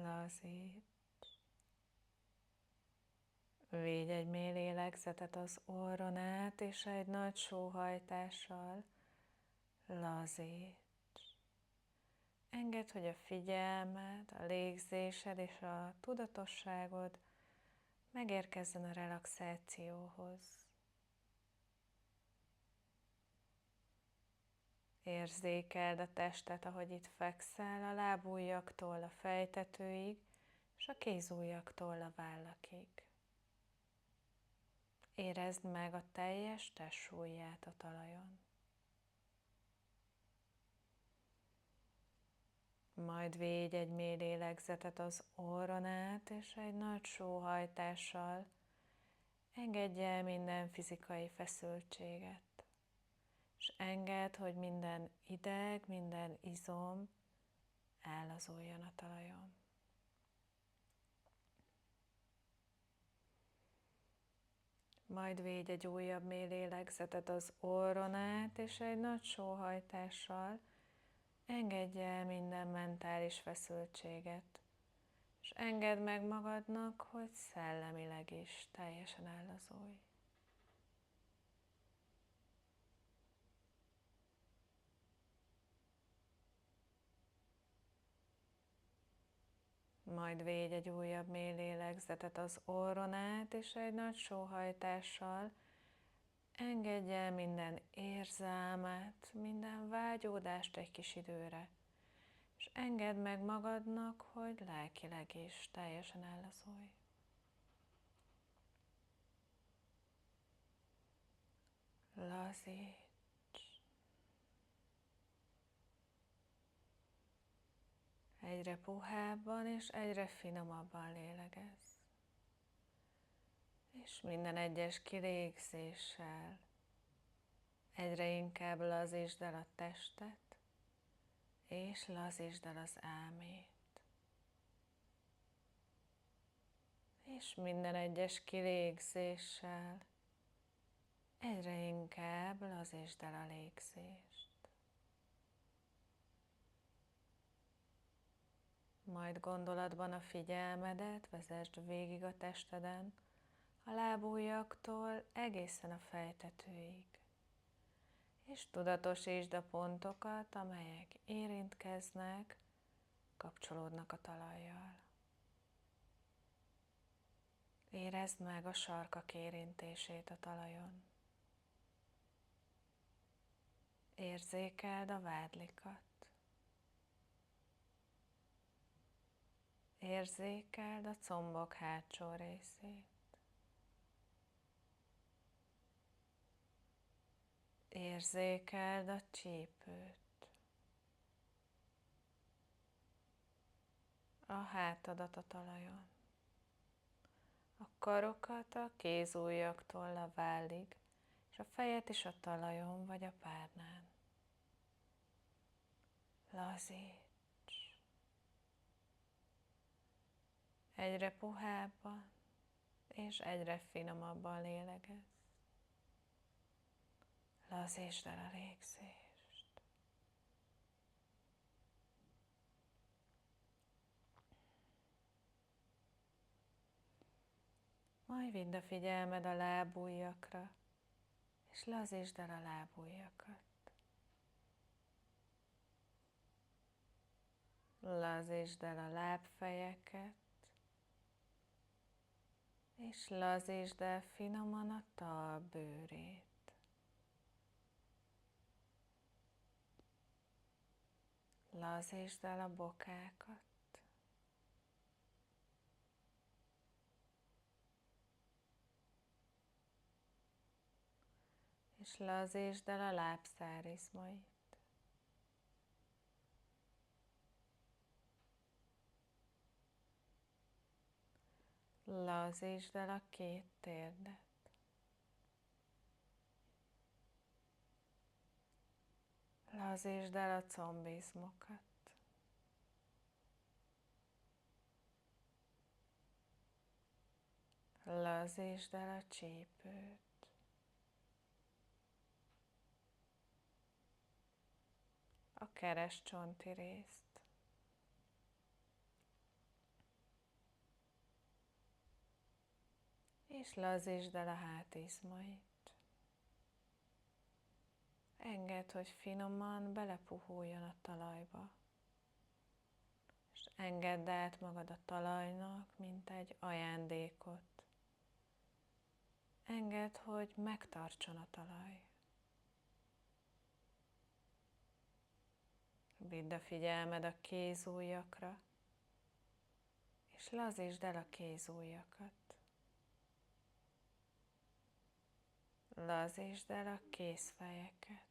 lazíts. Védj egy mély lélegzetet az orron át, és egy nagy sóhajtással lazíts. Engedd, hogy a figyelmed, a légzésed és a tudatosságod megérkezzen a relaxációhoz. Érzékeld a testet, ahogy itt fekszel, a lábujjaktól a fejtetőig, és a kézujjaktól a vállakig. Érezd meg a teljes testsúlyát a talajon. Majd védj egy mély lélegzetet az orron át, és egy nagy sóhajtással engedj el minden fizikai feszültséget. És engedd, hogy minden ideg, minden izom ellazuljon a talajon. Majd védj egy újabb mély lélegzetet az orron át, és egy nagy sóhajtással engedj el minden mentális feszültséget, és engedd meg magadnak, hogy szellemileg is teljesen ellazulj. Majd védj egy újabb mély lélegzetet az orron át, és egy nagy sóhajtással engedj el minden érzelmet, minden vágyódást egy kis időre, és engedd meg magadnak, hogy lelkileg is teljesen ellazulj. Lazíts. Egyre puhábban és egyre finomabban lélegezz. És minden egyes kilégzéssel egyre inkább lazítsd el a testet, és lazítsd el az elmét. És minden egyes kilégzéssel egyre inkább lazítsd el a légzést. Majd gondolatban a figyelmedet vezesd végig a testeden, a lábujjaktól egészen a fejtetőig. És tudatosítsd a pontokat, amelyek érintkeznek, kapcsolódnak a talajjal. Érezd meg a sarkak érintését a talajon. Érzékeld a vádlikat. Érzékeld a combok hátsó részét. Érzékeld a csípőt. A hátadat a talajon. A karokat a kézujjaktól a vállig, és a fejet is a talajon vagy a párnán. Lazíts. Egyre puhábban és egyre finomabban lélegezz. Lazítsd el a légzést. Majd vidd a figyelmed a lábujjakra, és lazítsd el a lábujjakat. Lazítsd el a lábfejeket, és lazítsd el finoman a talpbőrét. Lazítsd el a bokákat. És lazítsd el a lábszárizmait. Lazítsd el a két térdet. Lazítsd el a combizmokat. Lazítsd el a csípőt. A keresztcsonti részt. és lazítsd el a hátizmait. Engedd, hogy finoman belepuhuljon a talajba, és engedd át magad a talajnak, mint egy ajándékot. Engedd, hogy megtartson a talaj. Vidd a figyelmed a kézujjakra, és lazítsd el a kézujjakat. Lazítsd el a kézfejeket.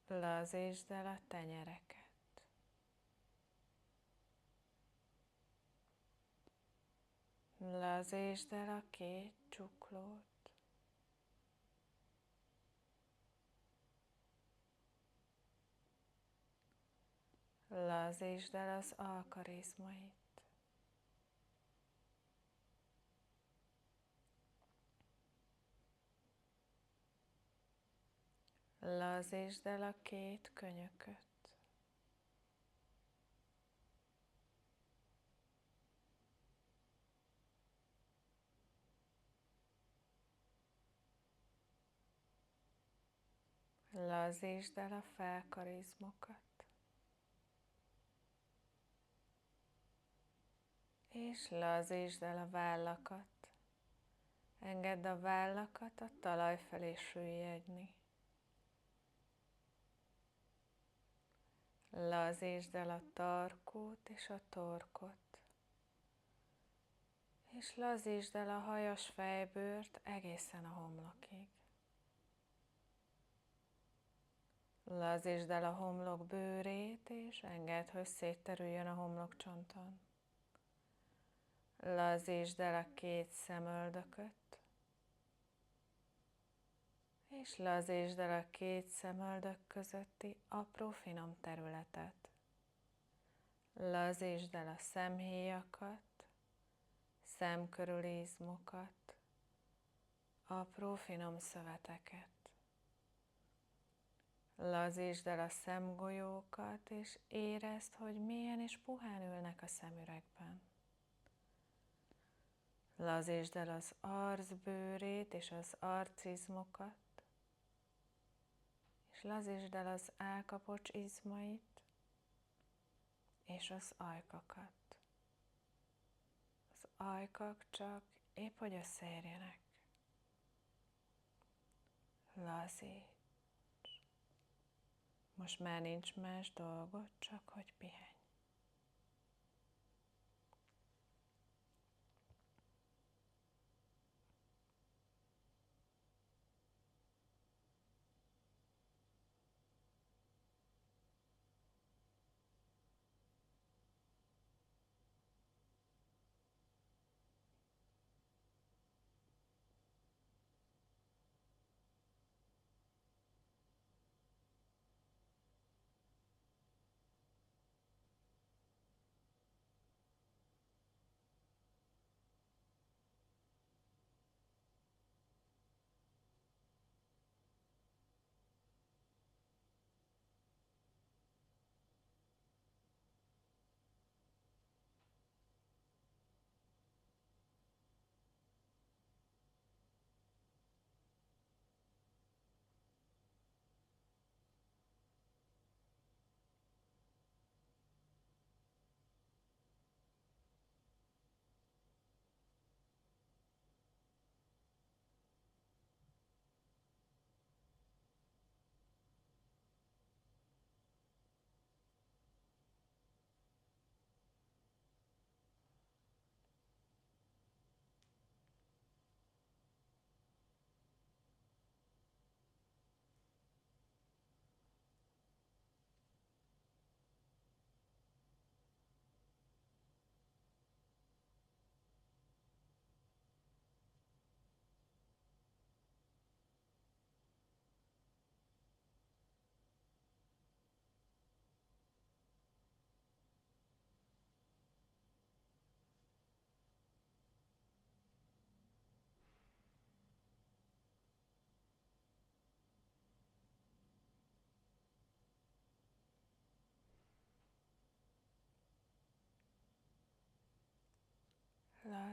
Lazítsd el a tenyereket. Lazítsd el a két csuklót. Lazítsd el az alkarizmait. Lazítsd el a két könyököt. Lazítsd el a felkarizmokat. És lazítsd el a vállakat. Engedd a vállakat a talaj felé süllyedni. Lazítsd el a tarkót és a torkot. És lazítsd el a hajas fejbőrt egészen a homlokig. Lazítsd el a homlok bőrét, és engedd, hogy szétterüljön a homlokcsonton. Lazítsd el a két szemöldököt, és lazítsd el a két szemöldök közötti apró finom területet. Lazítsd el a szemhéjakat, szemkörüli izmokat, apró finom szöveteket. Lazítsd el a szemgolyókat, és érezd, hogy milyen és puhán ülnek a szemüregben. Lazítsd el az arcbőrét és az arcizmokat, és lazítsd el az állkapocs izmait és az ajkakat. Az ajkak csak épp hogy összeérjenek. Lazíts. Most már nincs más dolgod, csak hogy pihenj.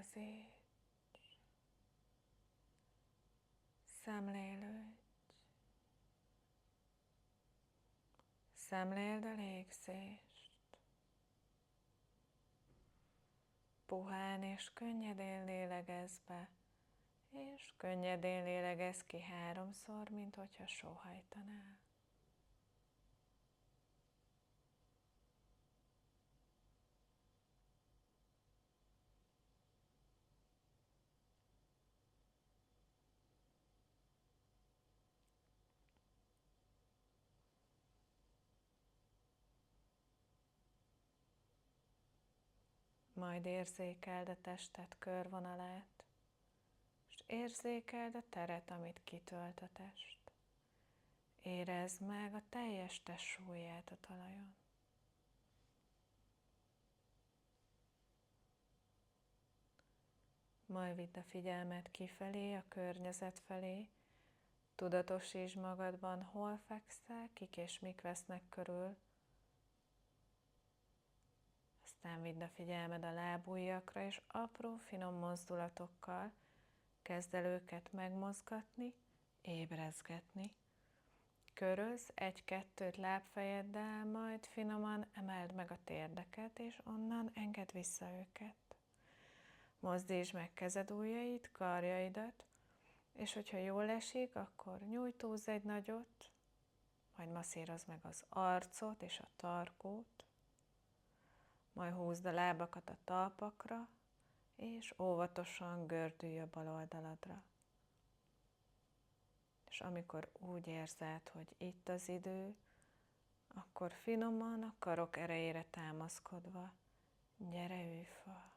Lazíts, szemlélődj, szemléld a légzést. Puhán és könnyedén lélegezz be, és könnyedén lélegezz ki 3-szor, mint hogyha sóhajtanál. Majd érzékeld a tested körvonalát, és érzékeld a teret, amit kitölt a test. Érezd meg a teljes test súlyát a talajon. Majd vidd a figyelmet kifelé, a környezet felé, tudatosítsd magadban, hol fekszel, kik és mik vesznek körül. Aztán vidd a figyelmed a lábujjakra, és apró, finom mozdulatokkal kezd el őket megmozgatni, ébrezgetni. Körözz 1-2 lábfejeddel, majd finoman emeld meg a térdeket, és onnan engedd vissza őket. Mozdítsd meg kezedujjait, karjaidat, és hogyha jól esik, akkor nyújtózz egy nagyot, majd masszírozd meg az arcot és a tarkót, majd húzd a lábakat a talpakra, és óvatosan gördülj a bal oldaladra. És amikor úgy érzed, hogy itt az idő, akkor finoman a karok erejére támaszkodva, gyere, ülj fel.